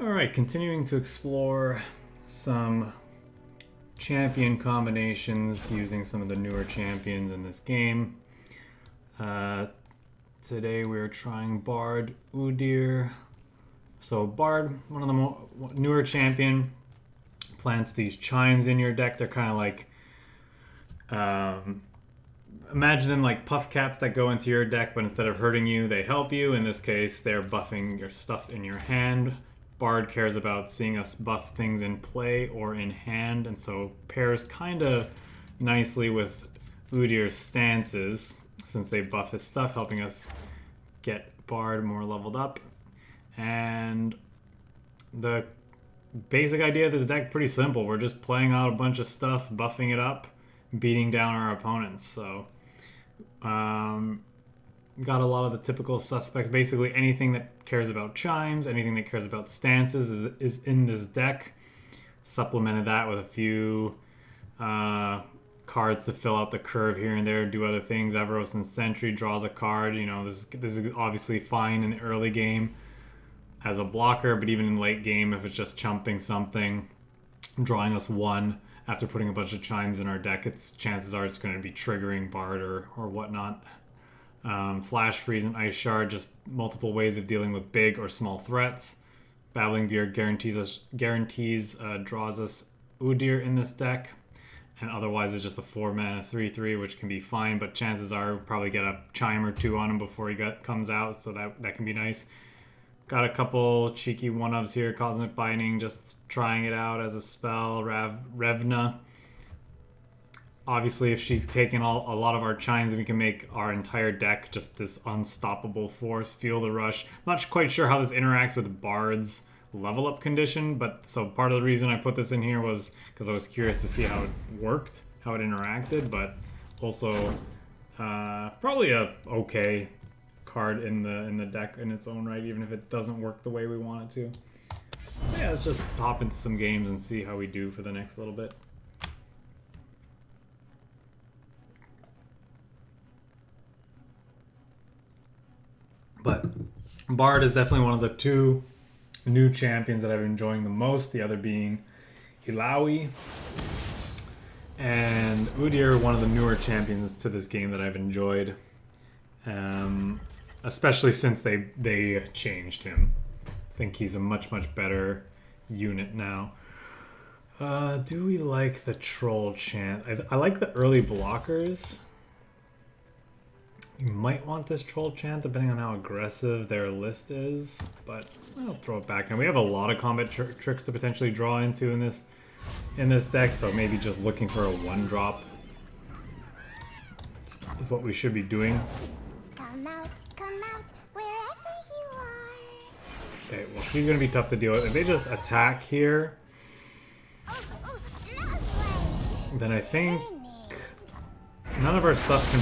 Alright, continuing to explore some champion combinations using some of the newer champions in this game. Today we're trying Bard Udyr. So Bard, one of the newer champion, plants these chimes in your deck. They're kind of like, imagine them like puff caps that go into your deck, but instead of hurting you, they help you. In this case, they're buffing your stuff in your hand. Bard cares about seeing us buff things in play or in hand, and so pairs kind of nicely with Udyr's stances, since they buff his stuff, helping us get Bard more leveled up. And the basic idea of this deck, pretty simple. We're just playing out a bunch of stuff, buffing it up, beating down our opponents. So got a lot of the typical suspects. Basically anything that cares about chimes, anything that cares about stances is in this deck. Supplemented that with a few cards to fill out the curve here and there, do other things. Everos and Sentry draws a card. You know, this is obviously fine in the early game as a blocker, but even in late game, if it's just chumping something, drawing us one after putting a bunch of chimes in our deck, chances are it's going to be triggering Bard or whatnot. Flash Freeze and Ice Shard, just multiple ways of dealing with big or small threats. Babbling Beard guarantees draws us Udyr in this deck, and otherwise it's just a 4-mana 3/3, which can be fine, but chances are we'll probably get a chime or two on him before he comes out, so that can be nice. Got a couple cheeky one-ups here. Cosmic Binding, just trying it out as a spell. Revna. Obviously, if she's taken a lot of our chimes, we can make our entire deck just this unstoppable force. Feel the Rush. I'm not quite sure how this interacts with Bard's level up condition, but so part of the reason I put this in here was because I was curious to see how it worked, how it interacted, but also probably a okay card in the deck in its own right, even if it doesn't work the way we want it to. Yeah, let's just hop into some games and see how we do for the next little bit. But Bard is definitely one of the two new champions that I've been enjoying the most, the other being Illaoi. And Udyr, one of the newer champions to this game that I've enjoyed. Especially since they changed him. I think he's a much better unit now. Do we like the Troll Chant? I like the early blockers. You might want this Troll Chant depending on how aggressive their list is, but I'll throw it back. And we have a lot of combat tricks to potentially draw into in this deck, so maybe just looking for a 1-drop is what we should be doing. Come out wherever you are. Okay, well, she's gonna be tough to deal with. If they just attack here, then I think none of our stuff can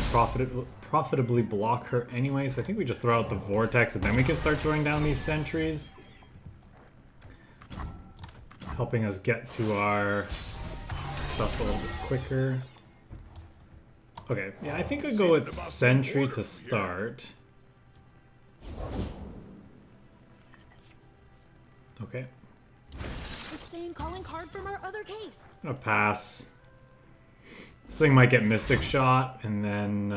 profitably block her anyway, so I think we just throw out the Vortex and then we can start throwing down these sentries, helping us get to our stuff a little bit quicker. Okay, yeah, I think I'd go with Sentry to start. Okay. The same calling card from our other case. I'm gonna pass. This thing might get Mystic Shot, and then,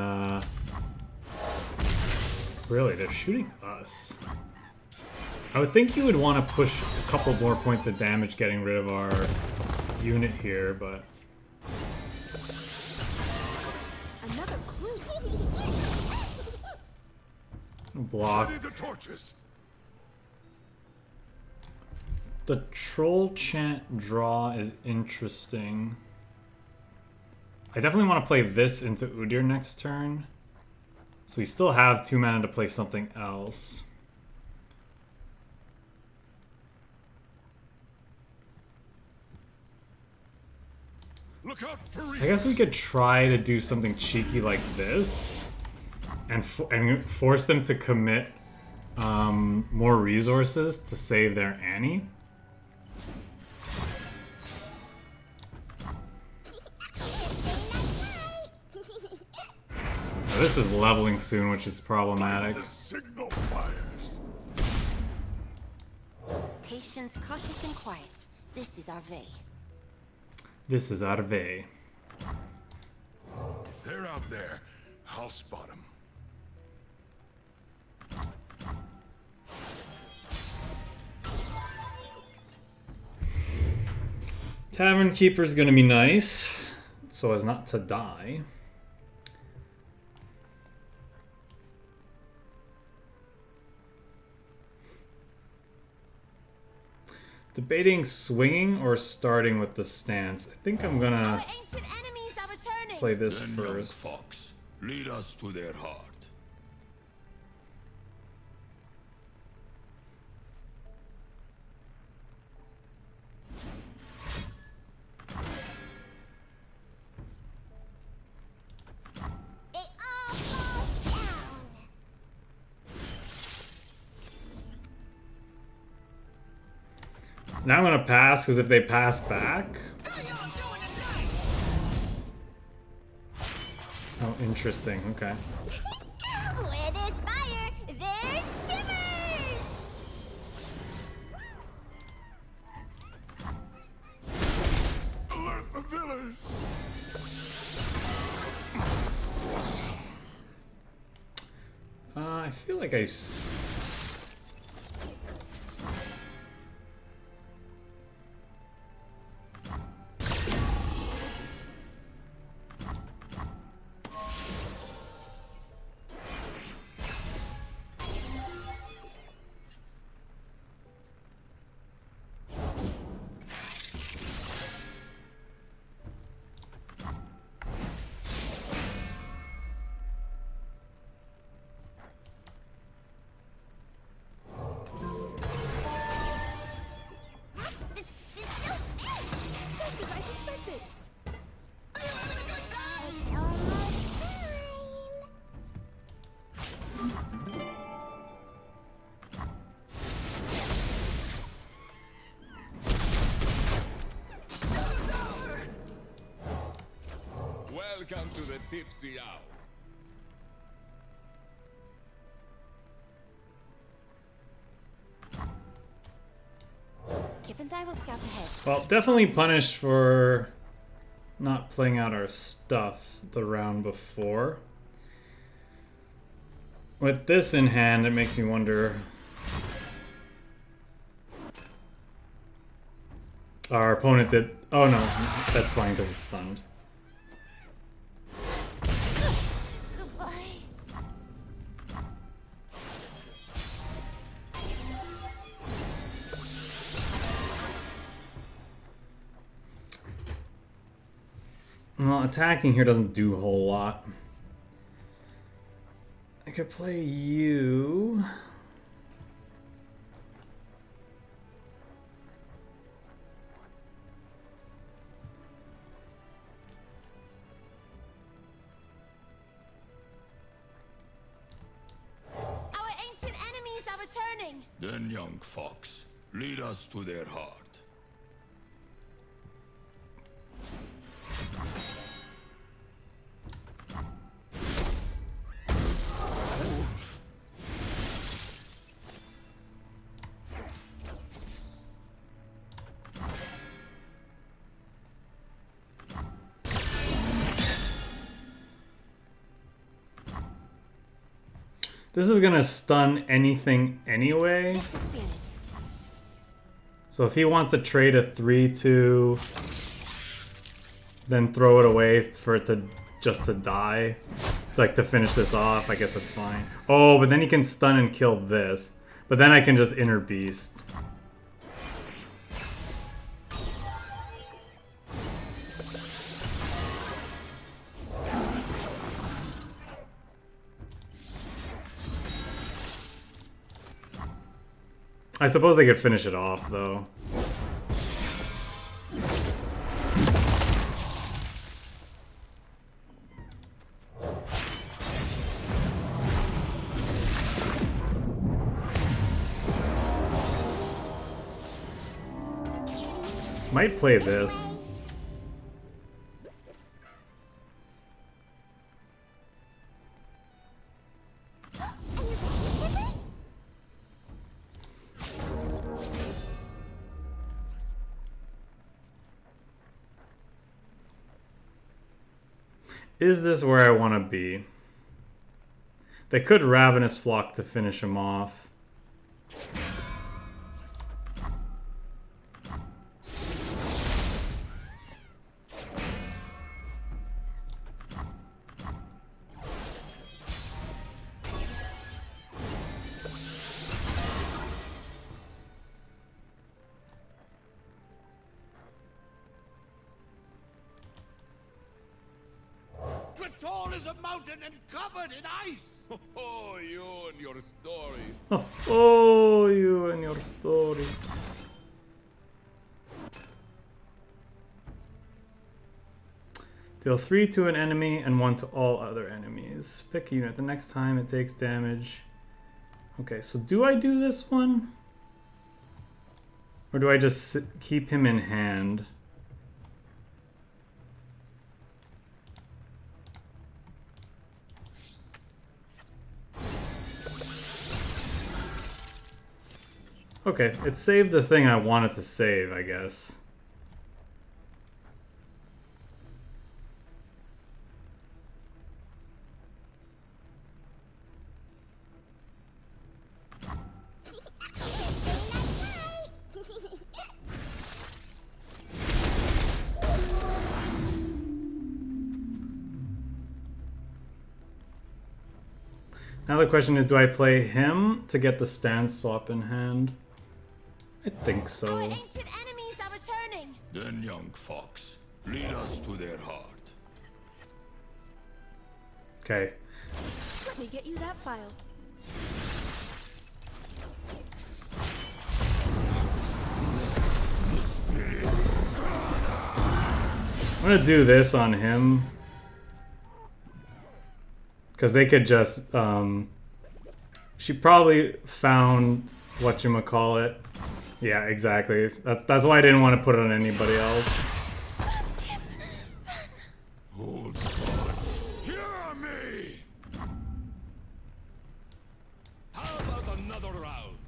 really, they're shooting us. I would think you would want to push a couple more points of damage getting rid of our unit here, but... Another clue. Block. The Troll Chant draw is interesting. I definitely want to play this into Udyr next turn. So we still have 2 mana to play something else. Look out for I guess we could try to do something cheeky like this and force them to commit more resources to save their Annie. This is leveling soon, which is problematic. the signal fires. Patient, cautious, and quiet. This is our way. This is our way. They're out there. I'll spot them. Tavern Keeper's gonna be nice, so as not to die. Debating swinging or starting with the stance. I think I'm gonna Our ancient enemies are returning. play this Then, young first. fox, lead us to their heart. It all falls down. Now I'm gonna pass because if they pass back. Oh, interesting. Okay. Where there's fire, there's shivers. Alert the village! I feel like It's so big. Just as I suspected. Are you having a good time? It's almost time. Welcome to the tipsy hour. Kip and I will scout ahead. well, definitely punished for not playing out our stuff the round before. With this in hand, it makes me wonder. Our opponent did. Oh no, that's fine because it's stunned. Goodbye. Well, attacking here doesn't do a whole lot. I could play you. Our ancient enemies are returning. Then, young fox, lead us to their heart. This is gonna stun anything anyway. Lift the spirits. So if he wants to trade a 3-2, then throw it away for it to just to die, like to finish this off, I guess that's fine. Oh, but then he can stun and kill this. But then I can just Inner Beast. I suppose they could finish it off, though. Might play this. Are you ready, Shivers? Is this where I want to be? They could Ravenous Flock to finish him off. Tall as a mountain and covered in ice. Oh, you and your stories. Oh, you and your stories. Deal 3 to an enemy and 1 to all other enemies. Pick a unit. The next time it takes damage. Okay, so do I do this one? Or do I just keep him in hand? Okay, it saved the thing I wanted to save, I guess. Now the question is, do I play him to get the stand swap in hand? I think Our so. ancient enemies are returning. Then, young fox, lead us to their heart. Okay. Let me get you that file. I'm gonna do this on him. Because they could just, she probably found whatchamacallit. Yeah, exactly. That's why I didn't want to put it on anybody else. Hold on. Hear me! How about another round?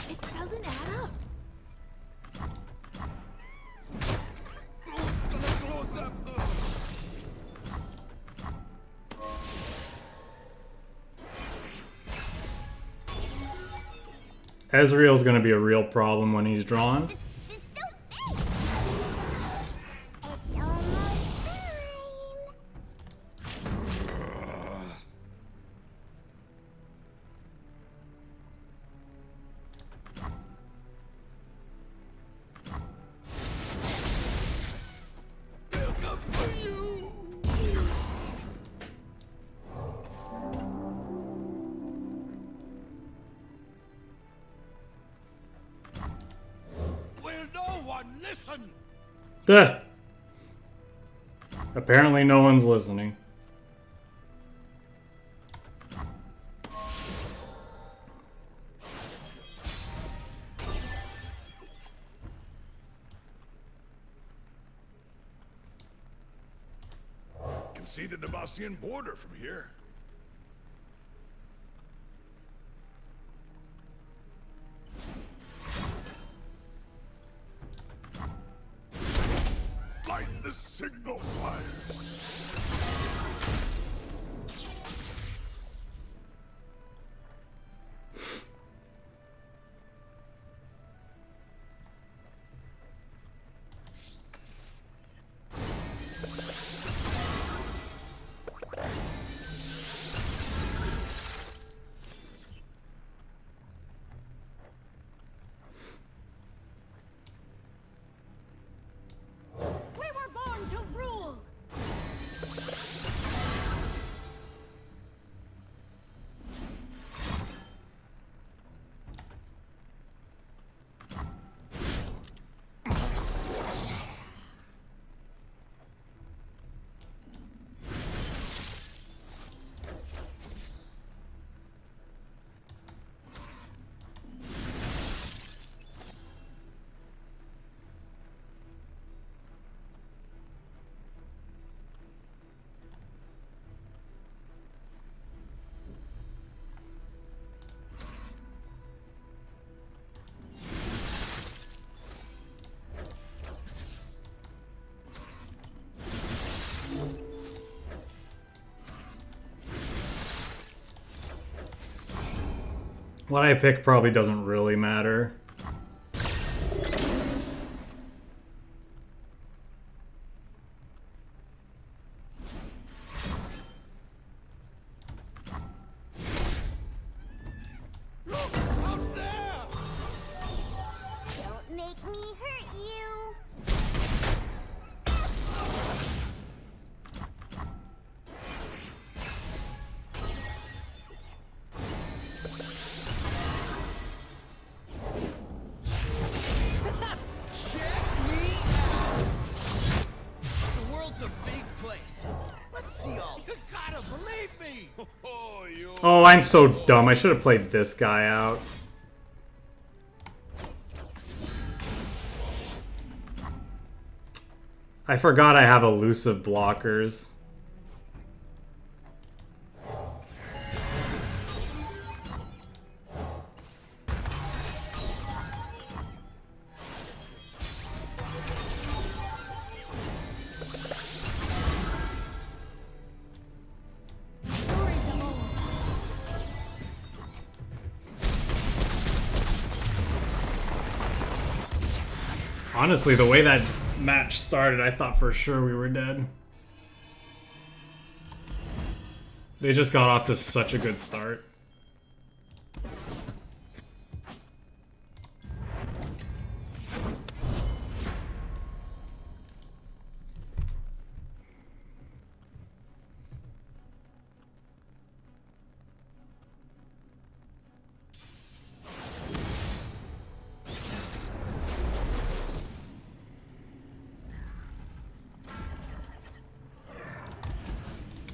It doesn't add up. Close up. Ezreal's gonna be a real problem when he's drawn. It's so big. It's almost time. They'll come for you. Will no one listen? Duh. Apparently no one's listening. Can see the Demacian border from here. Light the signal fire. What I pick probably doesn't really matter. Up there! Don't make me hurt you. Check me out. The world's a big place. Let's see all. You gotta believe me! Oh, you. Oh, I'm so dumb. I should have played this guy out. I forgot I have elusive blockers. Honestly, the way that match started, I thought for sure we were dead. They just got off to such a good start.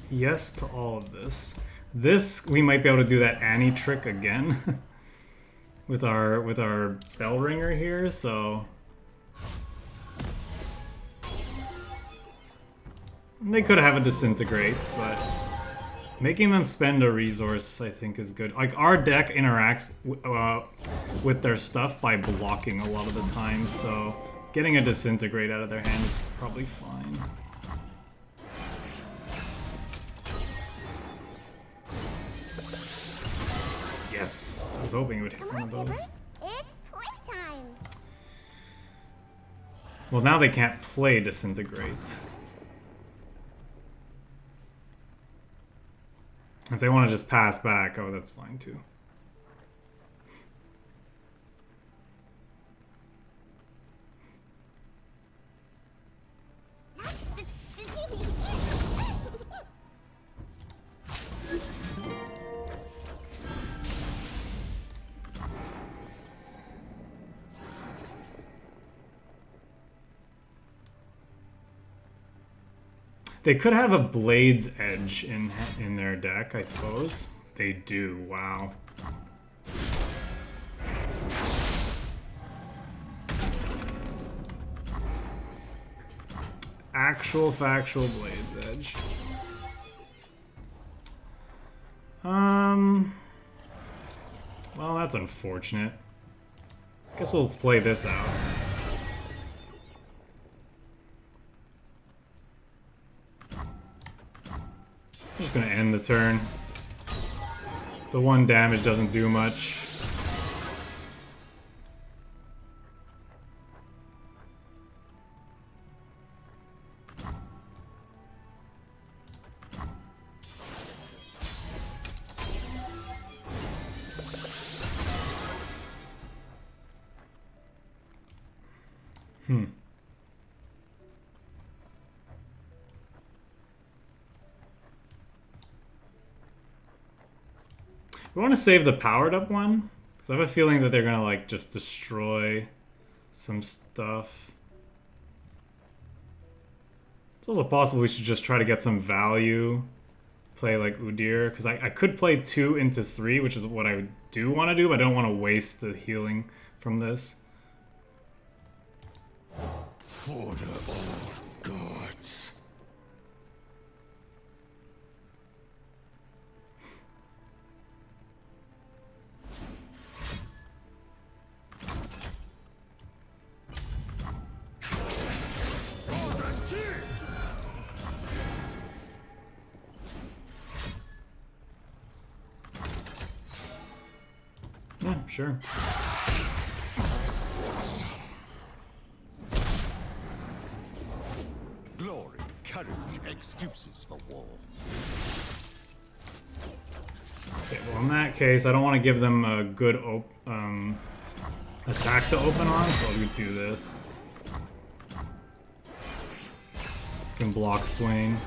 Yes to all of this. This, we might be able to do that Annie trick again with our bell ringer here, so they could have a disintegrate, but making them spend a resource I think is good. Like our deck interacts with their stuff by blocking a lot of the time, so getting a disintegrate out of their hand is probably fine. Yes, I was hoping it would hit Come one on, of those. Tibbers. It's playtime. Well, now they can't play disintegrate. If they want to just pass back, oh, that's fine too. They could have a Blade's Edge in their deck, I suppose. They do, wow. Actual factual Blade's Edge. Well, that's unfortunate. Guess we'll play this out. I'm just gonna end the turn. The one damage doesn't do much. We want to save the powered up one, because I have a feeling that they're gonna like just destroy some stuff. It's also possible we should just try to get some value, play like Udyr, because I could play 2 into 3, which is what I do want to do, but I don't want to waste the healing from this. For the old gods. Yeah, sure. Glory, courage, excuses for war. Okay, well in that case, I don't want to give them a good attack to open on, so we do this. Can block Swain.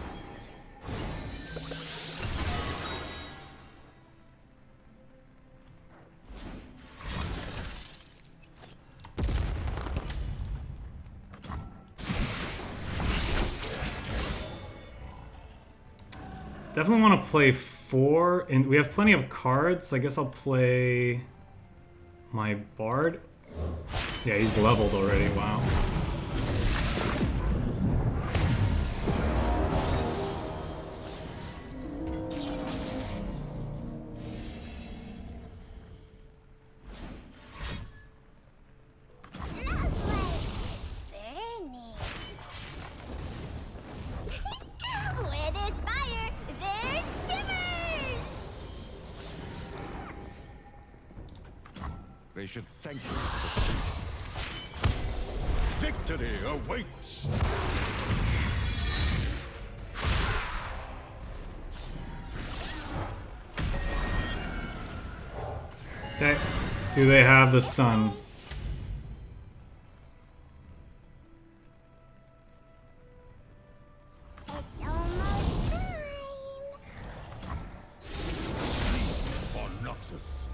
Definitely want to play 4, and we have plenty of cards, so I guess I'll play my Bard. Yeah, he's leveled already, wow. Very neat. Where there's fire, there's shivers! They should thank you for the victory awaits. Okay, do they have the stun? It's almost time. On Noxus.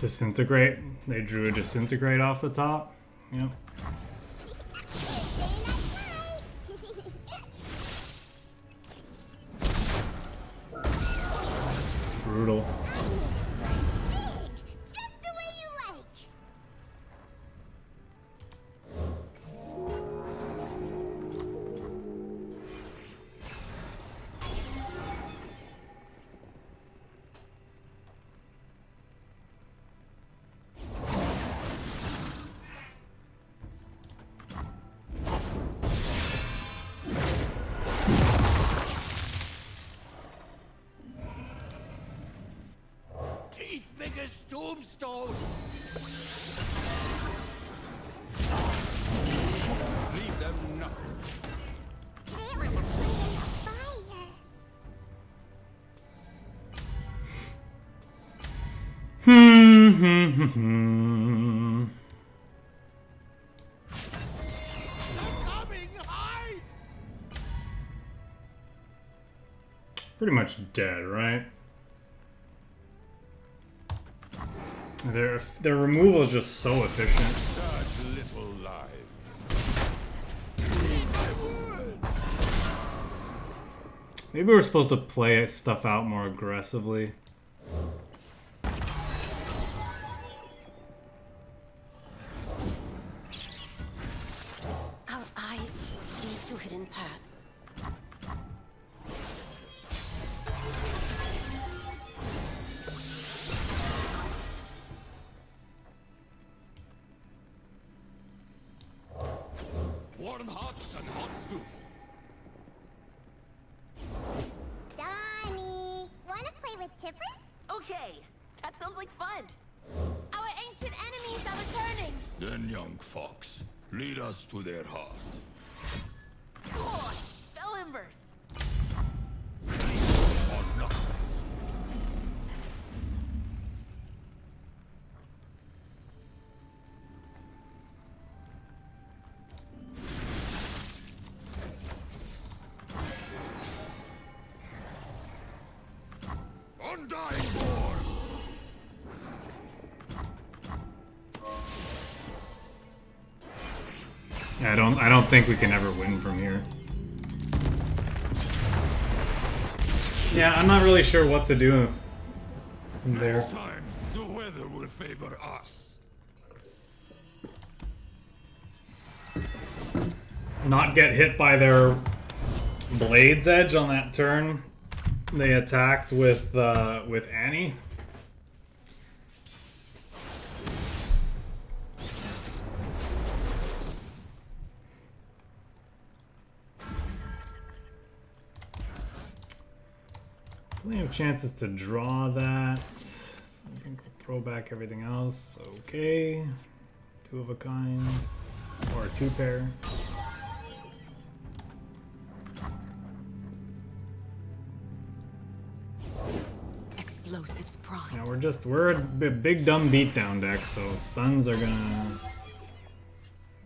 Disintegrate. They drew a disintegrate off the top. Yep. Brutal. Just the way you like. Teeth big as tombstone. Leave them nothing. They were playing fire. Coming high. Pretty much dead, right? Their removal is just so efficient. Such little lives. Maybe we're supposed to play stuff out more aggressively. Our eyes lead to hidden paths. Warm hots and hot soup. Donnie, wanna play with tippers? Okay, that sounds like fun. Our ancient enemies are returning. Then, young fox, lead us to their heart. Oh, fell embers. On Noxus. Undying war. Yeah, I don't think we can ever win from here. Yeah, I'm not really sure what to do there. Next time, the weather will favor us. Not get hit by their Blade's Edge on that turn they attacked with Annie. Plenty of chances to draw that. So I think we'll throw back everything else. Okay. 2 of a kind. Or a 2-pair. Explosives prime. Yeah, we're a big dumb beatdown deck, so stuns are gonna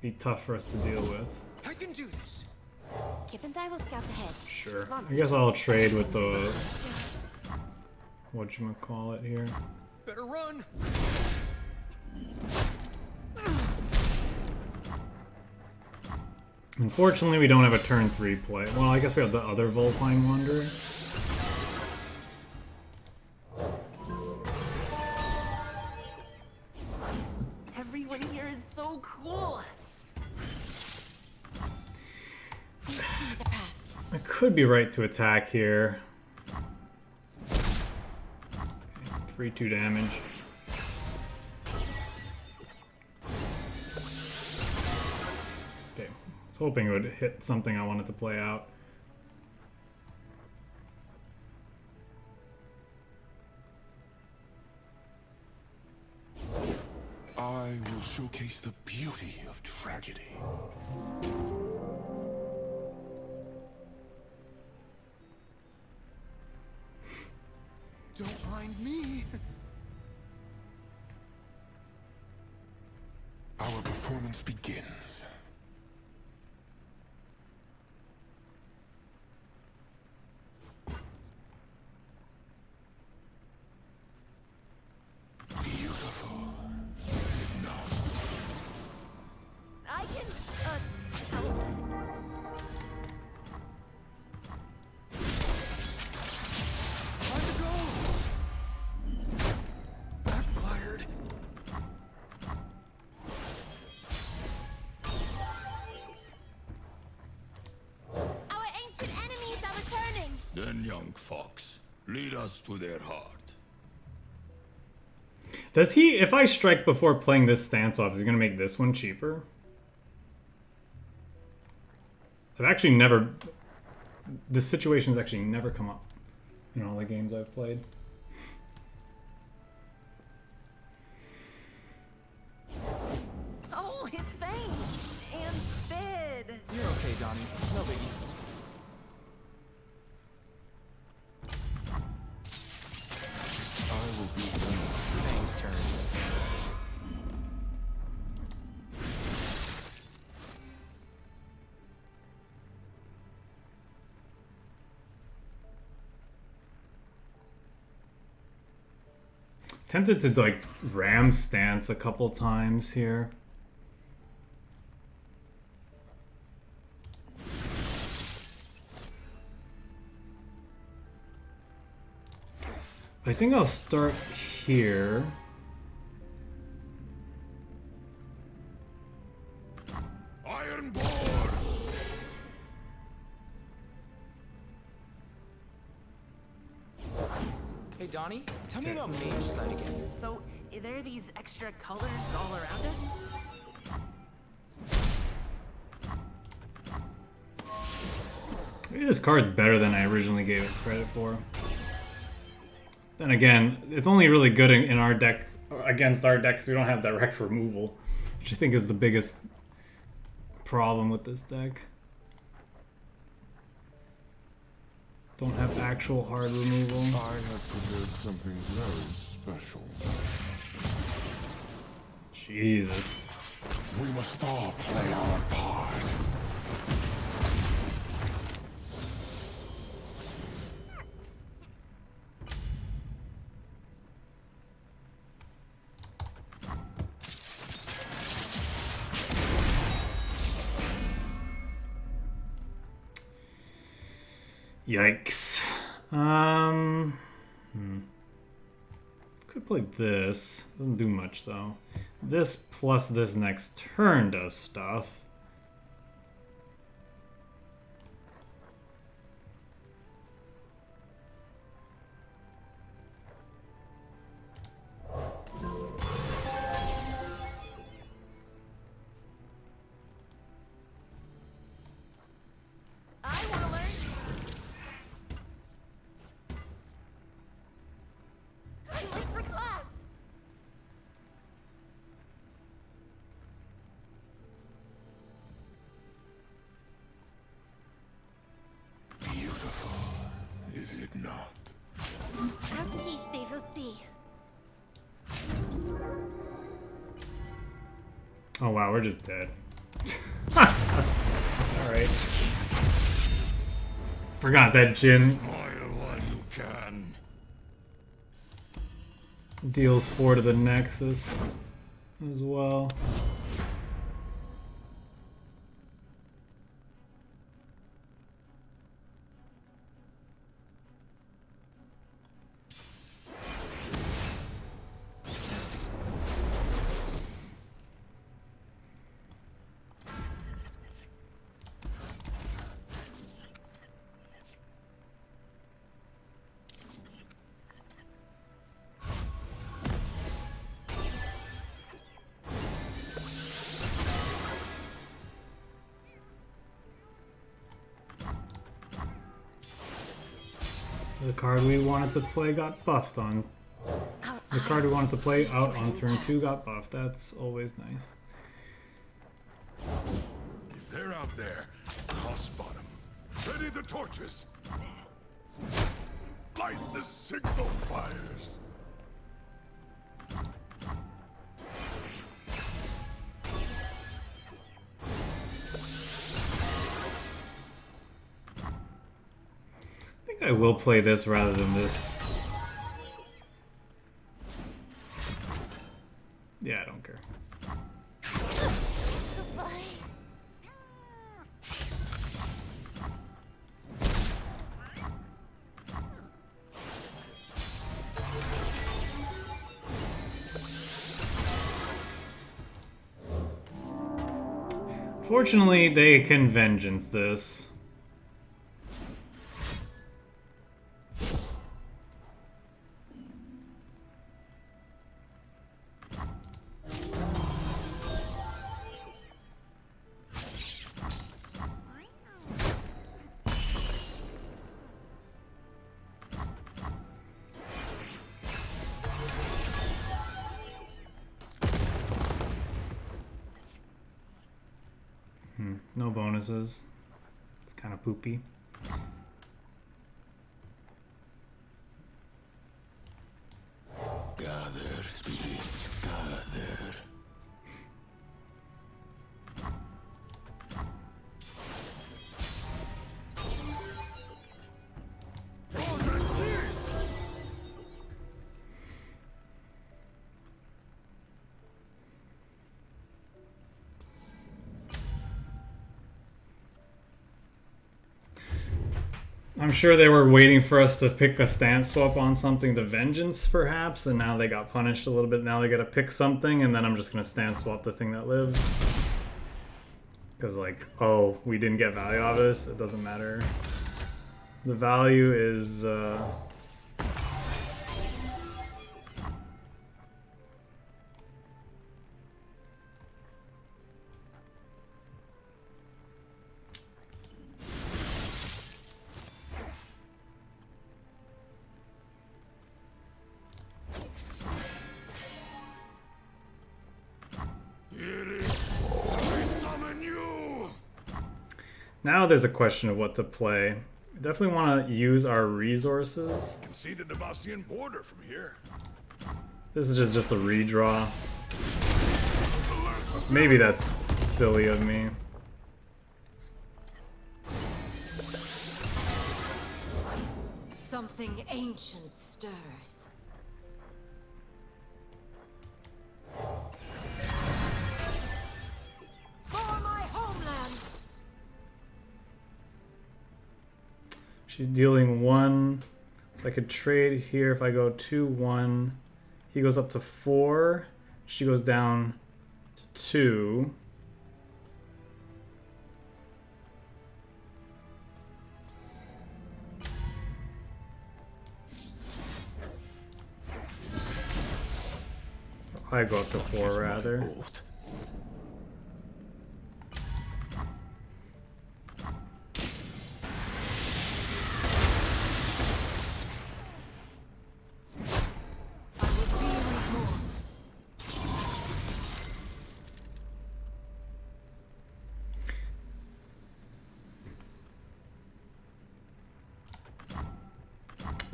be tough for us to deal with. I can do this. Kip and I will scout ahead. Sure. I guess I'll trade with the whatchamacallit here. Better run. Unfortunately, we don't have a turn 3 play. Well, I guess we have the other Vulpine Wanderer. Everyone here is so cool. See the path. I could be right to attack here. 3-2 damage. Okay, I was hoping it would hit something I wanted to play out. I will showcase the beauty of tragedy. Don't mind me. Our performance begins. Beautiful. No. I can help. Time to go. Backfired. Our ancient enemies are returning. Then, young fox, lead us to their heart. Does he, if I strike before playing this stance swap, is he going to make this one cheaper? I've actually never... This situation's actually never come up in all the games I've played. Oh, it's Fang and Fid. You're okay, Donnie. No biggie. I will be done. Fang's turn. Tempted to like ram stance a couple times here. I think I'll start here. Iron board. Hey, Donnie, tell me about Mage Side again. So, are there these extra colors all around us? Maybe this card's better than I originally gave it credit for. Then again, it's only really good in our deck, against our deck, because we don't have direct removal, which I think is the biggest problem with this deck. Don't have actual hard removal. I have prepared something very special. Jesus. We must all play our part. Yikes. Could play this. Doesn't do much though. This plus this next turn does stuff. I want to learn. I'm late for class. Beautiful, is it not? They will see. Oh wow, we're just dead. Alright. Forgot that Jin Smile while you can. deals 4 to the Nexus as well. The card we wanted to play got buffed on. The card we wanted to play out on turn 2 got buffed. That's always nice. If they're out there, I'll spot them. Ready the torches. Light the signal fires. I think I will play this rather than this. Yeah, I don't care. Fortunately, they can vengeance this. No bonuses. It's kind of poopy. Gather, spirits, gather. I'm sure they were waiting for us to pick a stance swap on something, the Vengeance perhaps, and now they got punished a little bit. Now they gotta pick something, and then I'm just gonna stance swap the thing that lives. Because, like, oh, we didn't get value out of this, it doesn't matter. The value is, now there's a question of what to play. We definitely want to use our resources. You can see the Demacian border from here. This is just a redraw. Maybe that's silly of me. Something ancient stirs. For my homeland. She's dealing 1 So I could trade here if I go 2-1. He goes up to 4. She goes down to 2. I go up to 4 rather.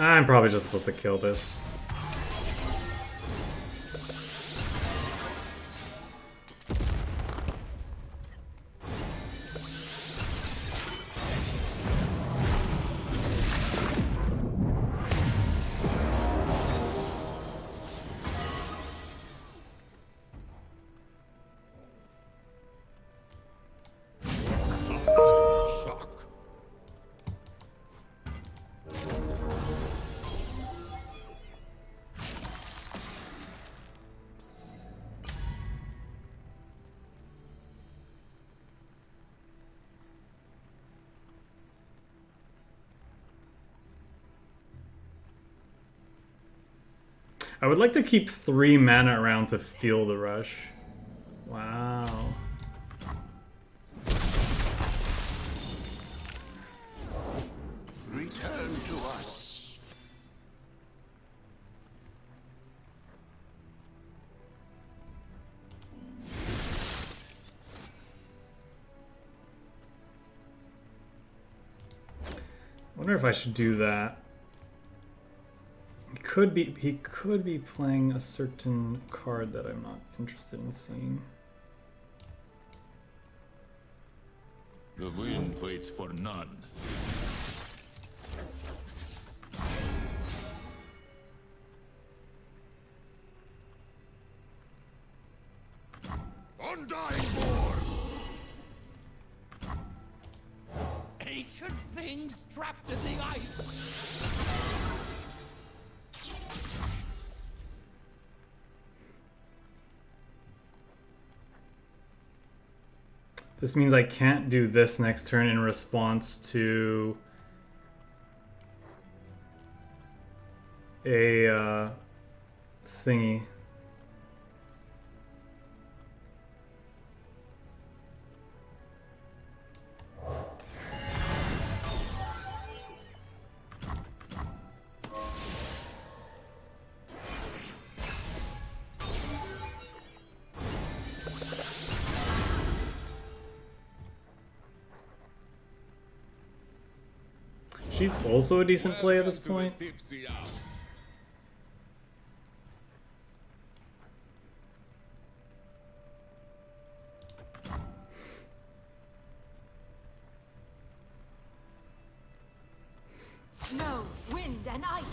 I'm probably just supposed to kill this. Shock. I would like to keep 3 mana around to feel the rush. Wow. Return to us. Wonder if I should do that. He could be playing a certain card that I'm not interested in seeing. The wind waits for none. Undying War! Ancient things trapped in the ice! This means I can't do this next turn in response to a thingy. She's also a decent play at this point. Snow, wind, and ice.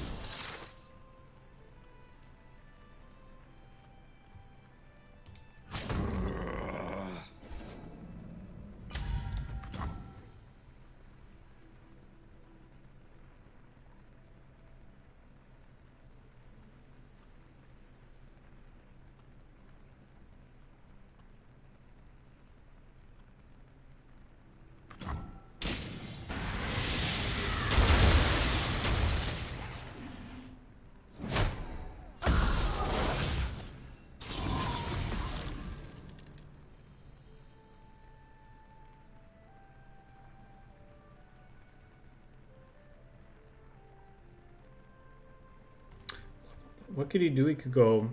What could he do? He could go.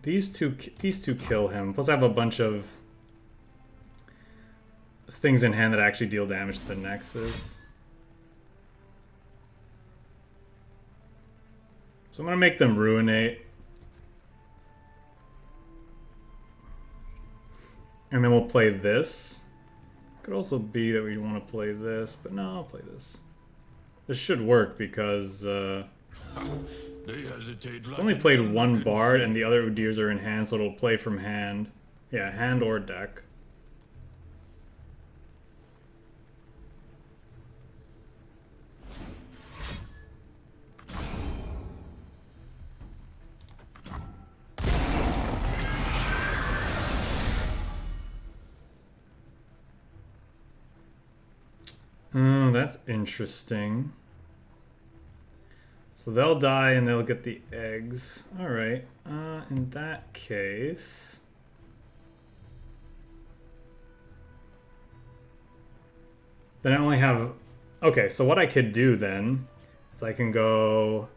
These two kill him. Plus, I have a bunch of things in hand that actually deal damage to the Nexus. So I'm gonna make them ruinate, and then we'll play this. Could also be that we want to play this, but no, I'll play this. This should work because. They hesitate. Only played one Bard, and the other Udyrs are in hand, so it'll play from hand. Yeah, hand or deck. Oh, that's interesting. So they'll die and they'll get the eggs. Alright. In that case... Then I only have... Okay, so what I could do then is I can go...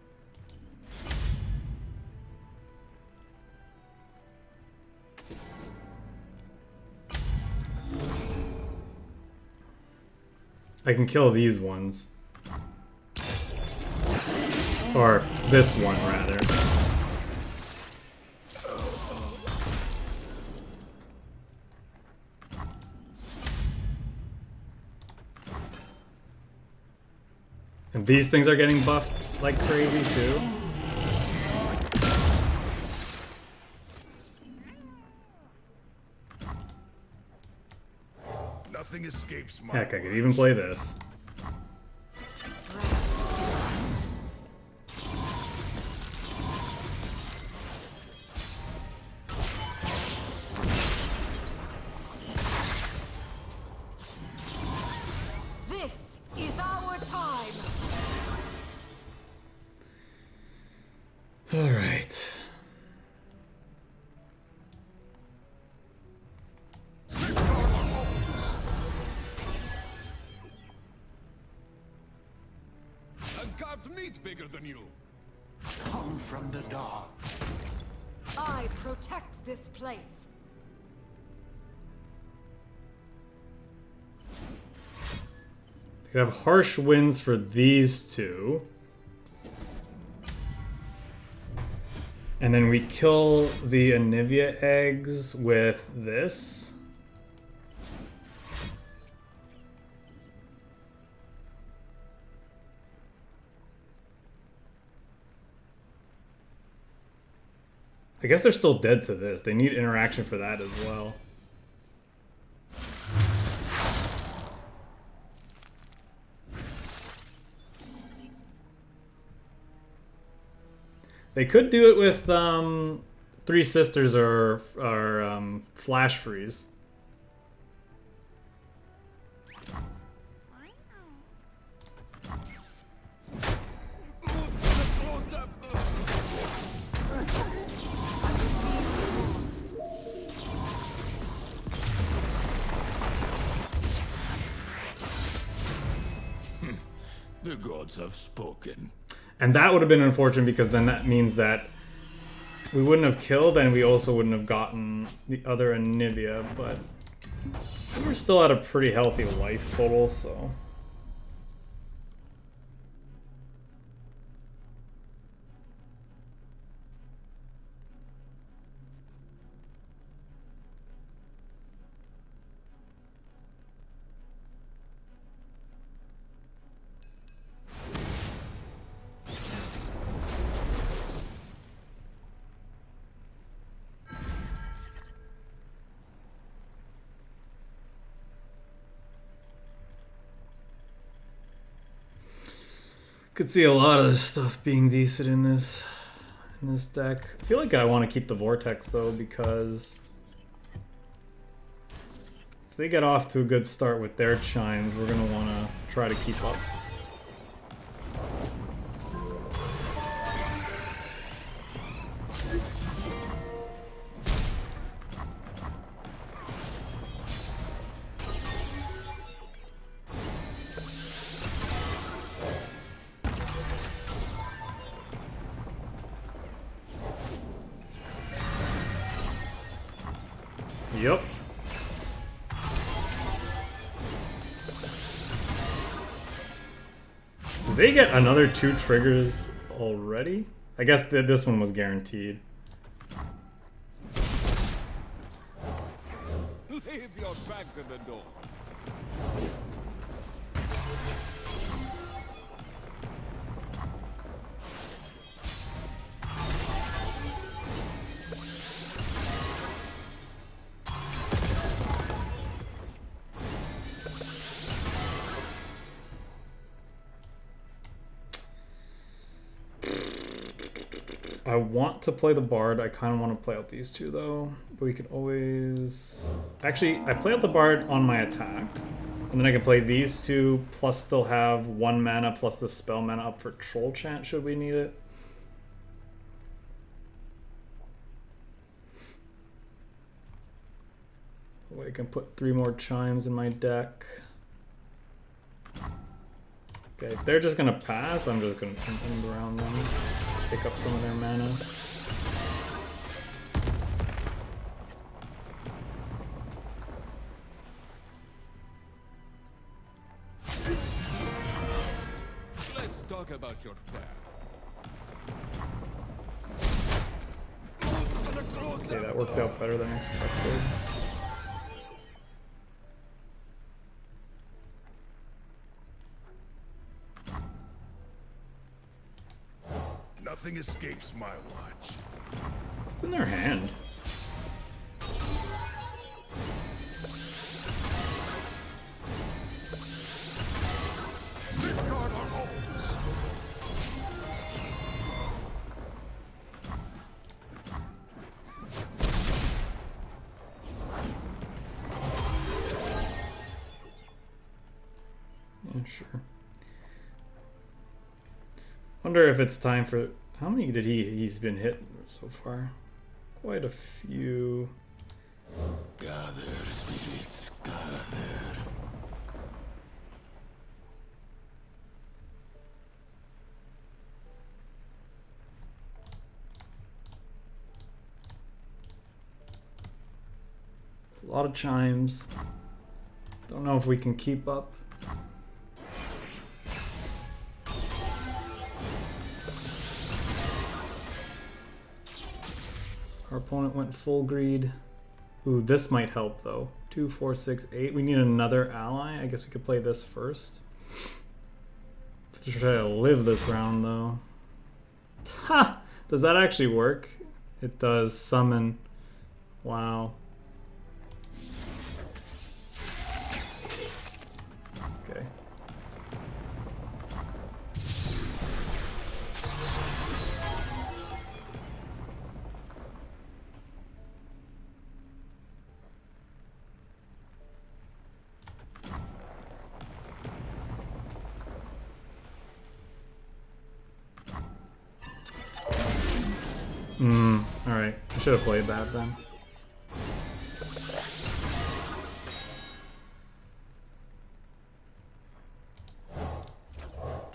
I can kill these ones. Or this one, rather. And these things are getting buffed like crazy, too. Nothing escapes my Heck, I could even play this. This is our time. All right. I've carved meat bigger than you. Come from the dark. I protect this place. We could have harsh winds for these two. And then we kill the Anivia eggs with this. I guess they're still dead to this. They need interaction for that as well. They could do it with Three Sisters or Flash Freeze. Close up. The gods have spoken. And that would have been unfortunate because then that means that we wouldn't have killed and we also wouldn't have gotten the other Anivia, but we're still at a pretty healthy life total, so... Could see a lot of this stuff being decent in this deck. I feel like I want to keep the Vortex though, because if they get off to a good start with their chimes, we're gonna want to try to keep up. Yep. Did they get another 2 triggers already? I guess this one was guaranteed. Leave your bags at the door. I want to play the Bard. I kind of want to play out these two though. But we could always... Actually, I play out the Bard on my attack. And then I can play these two, plus still have 1 mana plus the spell mana up for Troll Chant should we need it. Oh, I can put 3 more Chimes in my deck. Okay, if they're just gonna pass, I'm just gonna end around them, pick up some of their mana. Let's talk about your dad. Okay, that worked out better than expected. Nothing escapes my watch. What's in their hand? Safeguard our homes. Yeah, sure. Wonder if it's time for... How many did he's been hit so far? Quite a few. Gather, spirits, gather. It's a lot of chimes. Don't know if we can keep up. Our opponent went full greed. Ooh, this might help though. 2, 4, 6, 8. We need another ally. I guess we could play this first. Just try to live this round though. Ha! Does that actually work? It does. Summon. Wow. Okay. Alright. I should have played that then.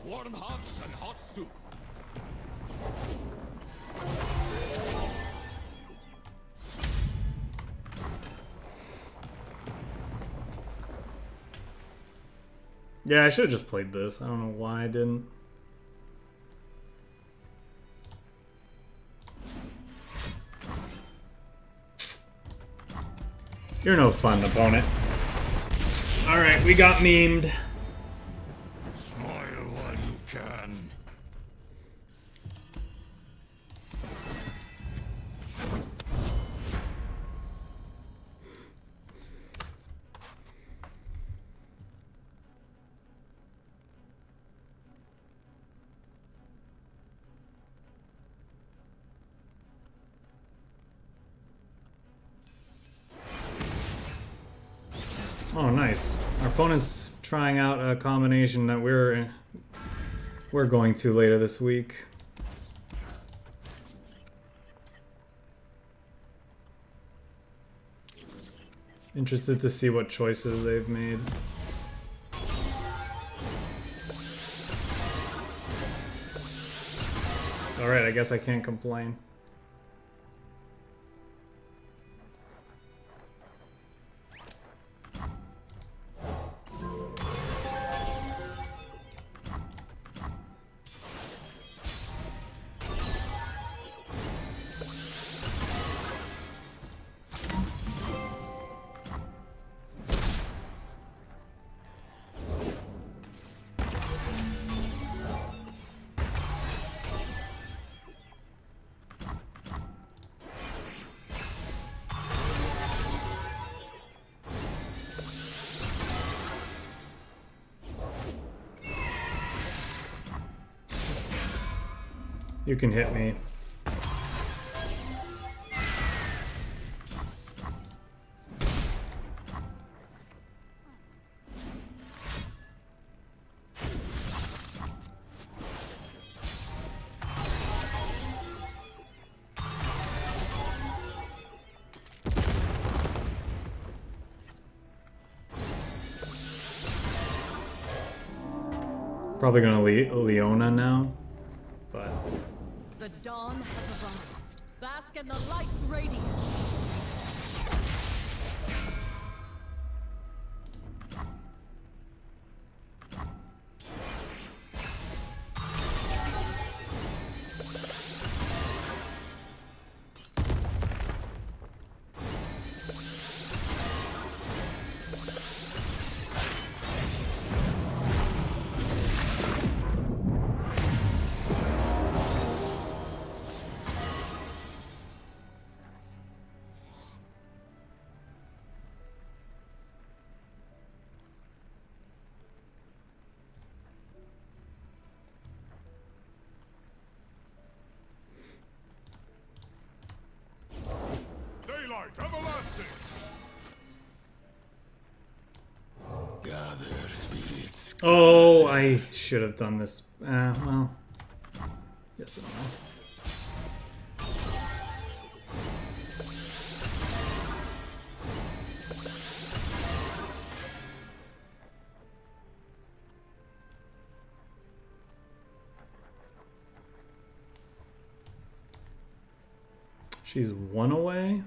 Warm hops and hot soup. Yeah, I should have just played this. I don't know why I didn't. You're no fun, opponent. Alright, we got memed. Smile while you can. Oh, nice. Our opponent's trying out a combination that we're going to later this week. Interested to see what choices they've made. Alright, I guess I can't complain. You can hit me. Probably gonna Leona now, but The dawn has arrived. Bask in the light's radiance. Daylight everlasting! Gather spirits. oh, I should have done this. Well, yes and no. She's one away.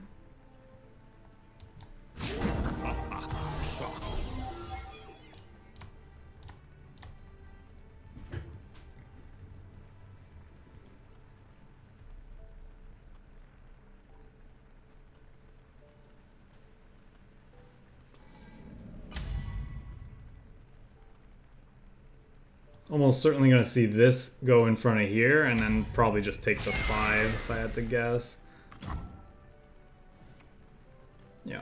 Almost certainly going to see this go in front of here, and then probably just take the 5 if I had to guess. Yeah.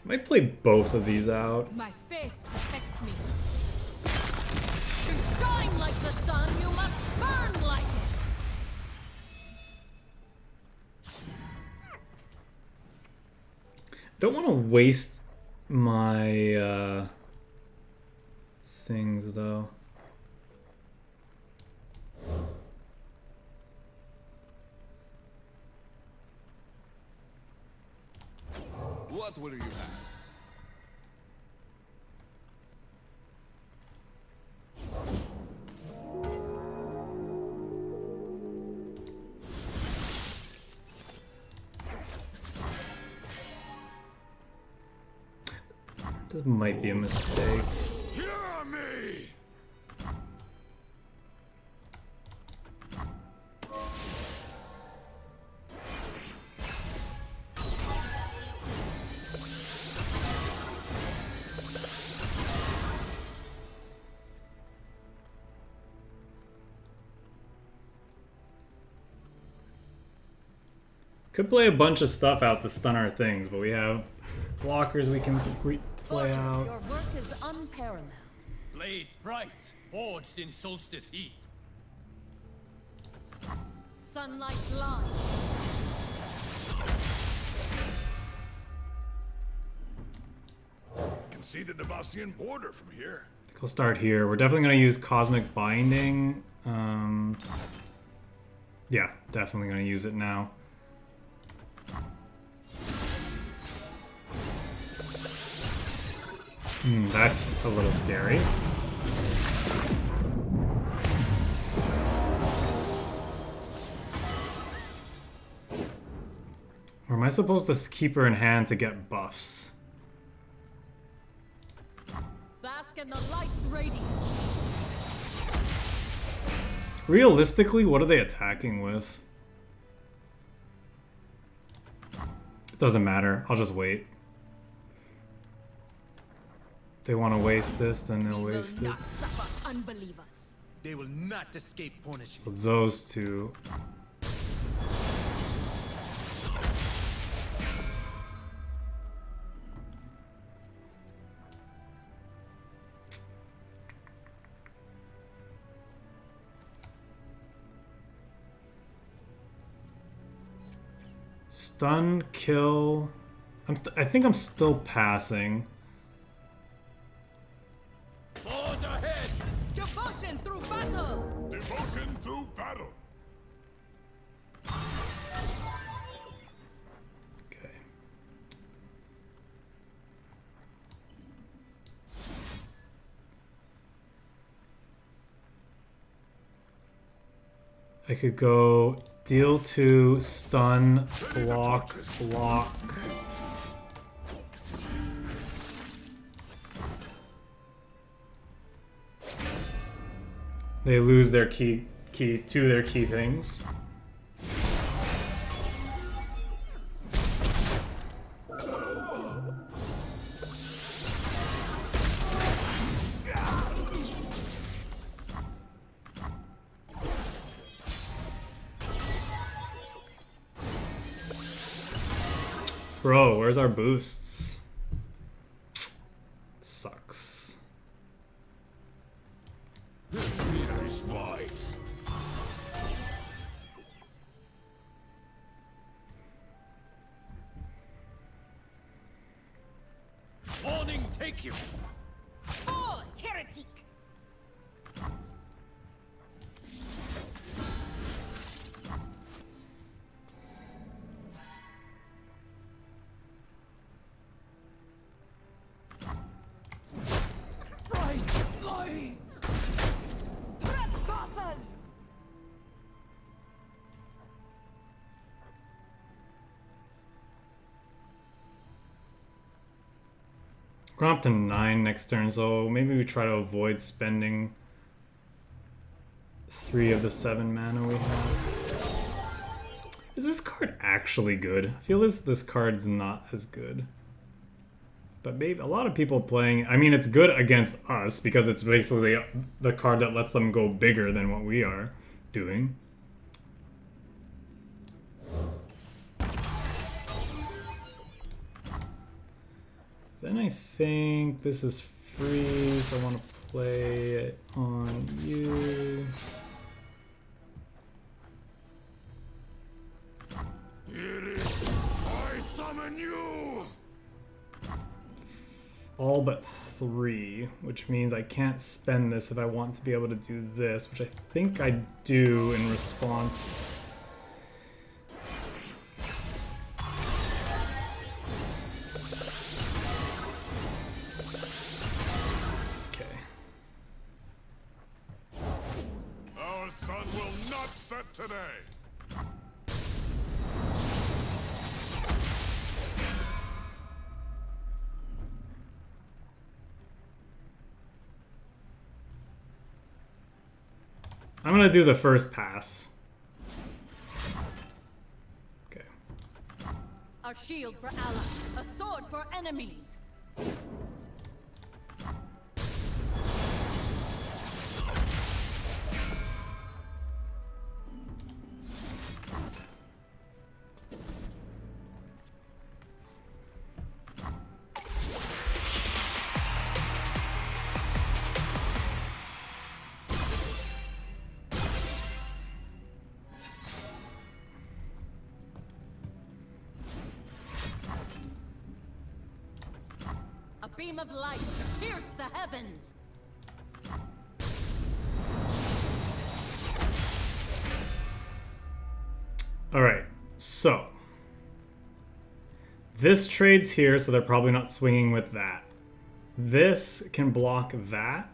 Might play both of these out. My faith protects me. To shine like the sun, you must burn like it. Don't want to waste my things though. What will you have? This might be a mistake. Hear me! Could play a bunch of stuff out to stun our things, but we have blockers we can play out. Your work is unparalleled. Blades bright, forged in solstice heat. Sunlight blinds. Can see the Devastian border from here. I think I'll start here. We're definitely going to use Cosmic Binding. Yeah, definitely going to use it now. That's a little scary. Or am I supposed to keep her in hand to get buffs? Bask in the light's radiance. Realistically, what are they attacking with? It doesn't matter. I'll just wait. If they want to waste this, then they'll We will waste it. not suffer unbelievers. They will not escape punishment. So those two. stun, kill. I think I'm still passing. Forge ahead! Devotion through battle! Devotion through battle. Okay. I could go deal 2, stun, block, block. They lose their key to their key things. Bro, where's our boosts? Sucks. Nice wise. Warning, take you! Fall, heretic! Bright light! Trespassers! We're going up to 9 next turn, so maybe we try to avoid spending 3 of the 7 mana we have. Is this card actually good? I feel this card's not as good. But maybe a lot of people playing... I mean, it's good against us because it's basically the card that lets them go bigger than what we are doing. Then I think this is free, so I want to play it on you. Here it is. I summon you. All but 3, which means I can't spend this if I want to be able to do this, which I think I do in response. Okay. Our sun will not set today. I'm gonna do the first pass. Okay. A shield for allies, a sword for enemies. A beam of light to pierce the heavens. Alright, so. This trades here, so they're probably not swinging with that. This can block that.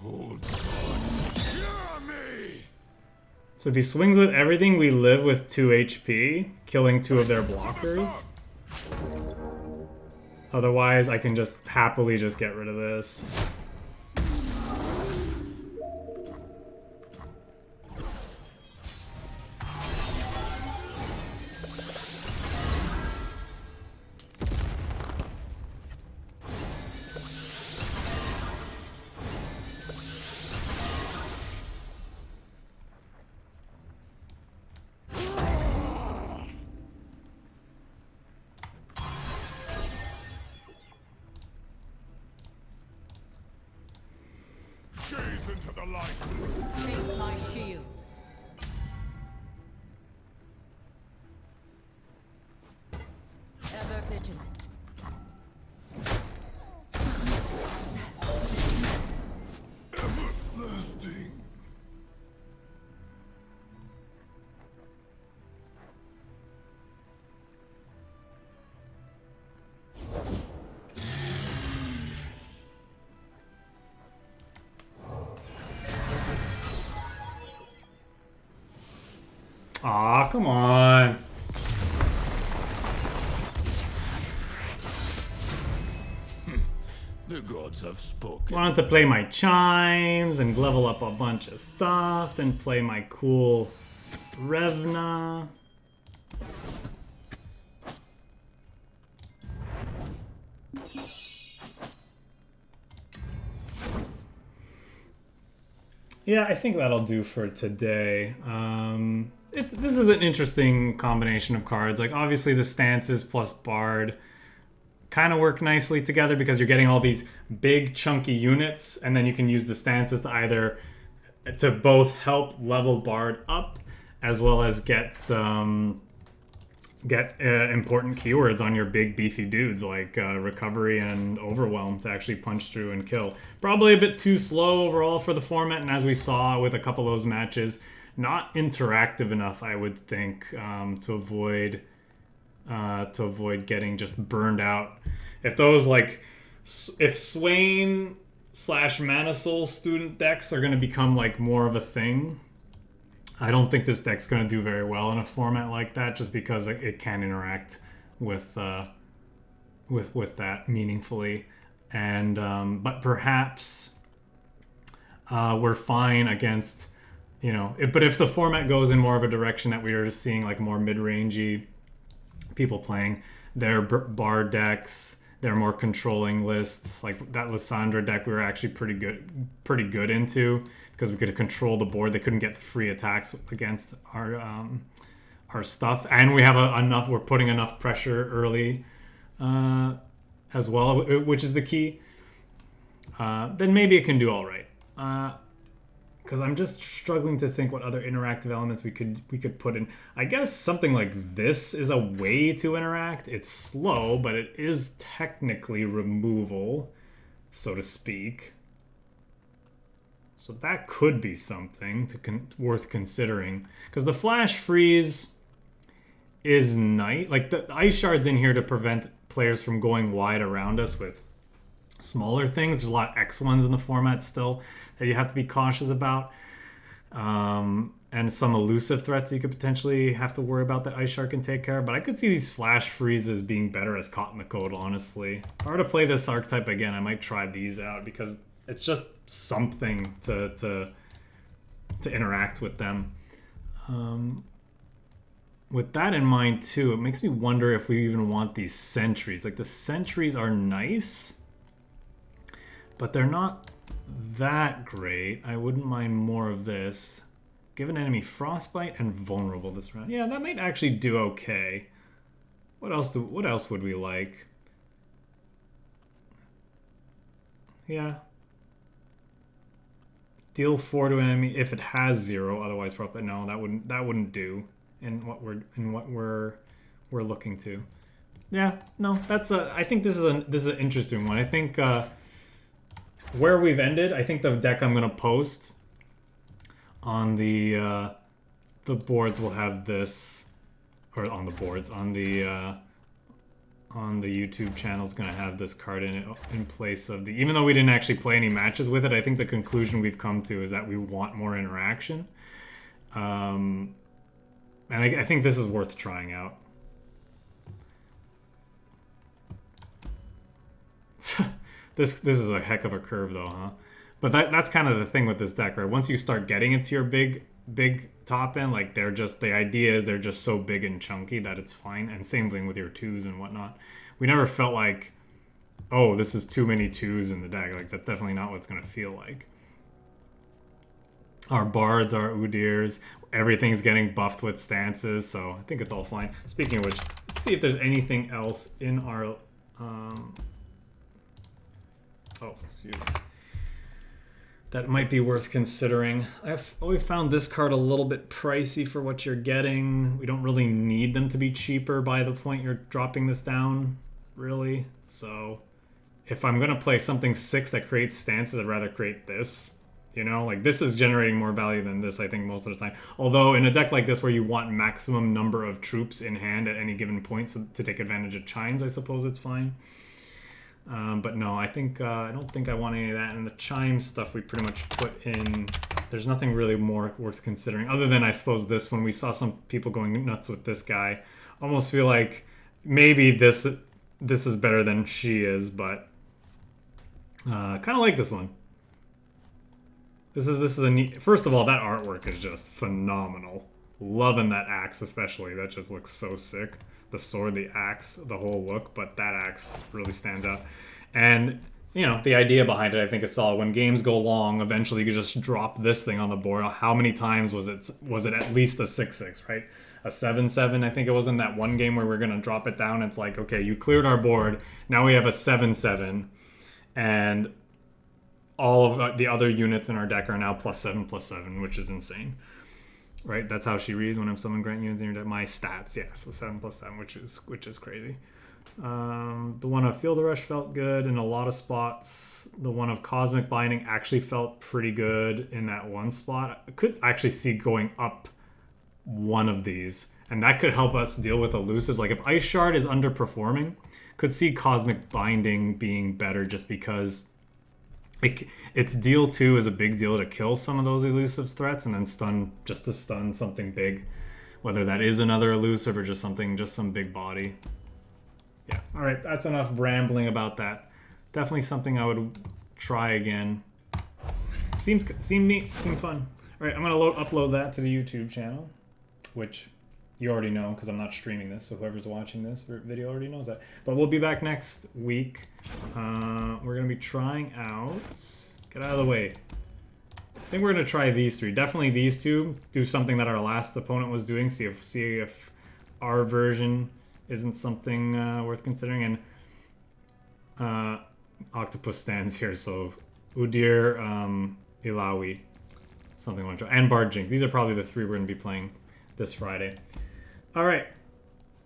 Hold on. Hear me. So if he swings with everything, we live with 2 HP, killing 2 of their blockers. Otherwise, I can just happily just get rid of this. the light. Face my shield. Ever vigilant. Everlasting. Aw, come on. The gods have spoken. Wanted to play my chimes and level up a bunch of stuff, then play my cool Revna. Yeah, I think that'll do for today. This is an interesting combination of cards. Like, obviously the stances plus Bard kind of work nicely together because you're getting all these big chunky units, and then you can use the stances to both help level Bard up as well as get important keywords on your big beefy dudes like Recovery and Overwhelm to actually punch through and kill. Probably a bit too slow overall for the format, and as we saw with a couple of those matches, not interactive enough, I would think, to avoid getting just burned out. If those if Swain / Mana Soul student decks are going to become like more of a thing, I don't think this deck's going to do very well in a format like that, just because it can interact with that meaningfully. And but perhaps we're fine against, but if the format goes in more of a direction that we are just seeing like more mid-rangey people playing their Bard decks, their more controlling lists, like that Lissandra deck we were actually pretty good into, because we could control the board. They couldn't get the free attacks against our stuff, and we have enough. We're putting enough pressure early as well, which is the key. Then maybe it can do all right. Because I'm just struggling to think what other interactive elements we could put in. I guess something like this is a way to interact. It's slow, but it is technically removal, so to speak. So that could be something worth considering. Because the flash freeze is nice. Like the ice shard's in here to prevent players from going wide around us with smaller things. There's a lot of X1s in the format still that you have to be cautious about. And some elusive threats you could potentially have to worry about that Ice Shark can take care of. But I could see these flash freezes being better as caught in the code, honestly. If I were to play this archetype again, I might try these out because it's just something to interact with them. With that in mind too, it makes me wonder if we even want these sentries. Like the sentries are nice, but they're not that great. I wouldn't mind more of this. Give an enemy frostbite and vulnerable this round. Yeah, that might actually do okay. What else would we like? Yeah. Deal 4 to an enemy if it has 0, otherwise probably no, that wouldn't do in what we're looking to. Yeah, no, I think this is an interesting one. I think where we've ended, I think the deck I'm gonna post on the boards will have this, or on the boards, on the YouTube channel is gonna have this card in it in place of the. Even though we didn't actually play any matches with it, I think the conclusion we've come to is that we want more interaction, and I think this is worth trying out. This is a heck of a curve though, huh? But that's kind of the thing with this deck, right? Once you start getting into your big top end, like the idea is they're just so big and chunky that it's fine. And same thing with your 2s and whatnot. We never felt like, oh, this is too many 2s in the deck. Like that's definitely not what it's gonna feel like. Our bards, our Udyrs, everything's getting buffed with stances, so I think it's all fine. Speaking of which, let's see if there's anything else in our oh, excuse me. that might be worth considering. I've always found this card a little bit pricey for what you're getting. We don't really need them to be cheaper by the point you're dropping this down, really. So if I'm gonna play something 6 that creates stances, I'd rather create this. You know, like this is generating more value than this, I think, most of the time. Although in a deck like this where you want maximum number of troops in hand at any given point so to take advantage of chimes, I suppose it's fine. But no, I think I don't think I want any of that. And the chime stuff we pretty much put in. There's nothing really more worth considering other than I suppose this. When we saw some people going nuts with this guy, almost feel like maybe this is better than she is, but kind of like this one. This is a neat. First of all, that artwork is just phenomenal. Loving that axe especially. That just looks so sick. The sword, the axe, the whole look, but that axe really stands out. And, you know, the idea behind it I think is solid. When games go long, eventually you can just drop this thing on the board. How many times was it at least a 6/6, right? A 7/7, I think it was in that one game where we're going to drop it down. It's like, okay, you cleared our board. Now we have a 7/7. And all of the other units in our deck are now +7/+7, which is insane. Right, that's how she reads when I'm summoning grant units in your deck. My stats, yeah, so 7/7, which is crazy. The one of Field Rush felt good in a lot of spots. The one of Cosmic Binding actually felt pretty good in that one spot. I could actually see going up one of these, and that could help us deal with elusives. Like if Ice Shard is underperforming, could see Cosmic Binding being better just because its deal 2 is a big deal to kill some of those elusive threats and then stun something big, whether that is another elusive or just some big body. Yeah, all right, that's enough rambling about that. Definitely something I would try again. Seemed neat, seemed fun. All right, I'm gonna upload that to the YouTube channel, which you already know because I'm not streaming this, so whoever's watching this video already knows that. But we'll be back next week. We're going to be trying out... Get out of the way. I think we're going to try these 3. Definitely these 2. Do something that our last opponent was doing. See if our version isn't something worth considering. And Octopus stands here, so Udyr, Ilawi. Something I want to try. And Bard Jinx. These are probably the 3 we're going to be playing this Friday. All right.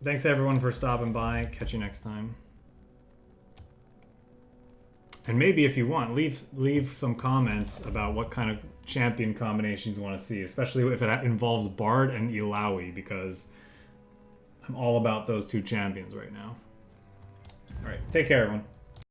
Thanks everyone for stopping by. Catch you next time. And maybe if you want, leave some comments about what kind of champion combinations you want to see, especially if it involves Bard and Ilawi, because I'm all about those 2 champions right now. All right. Take care, everyone.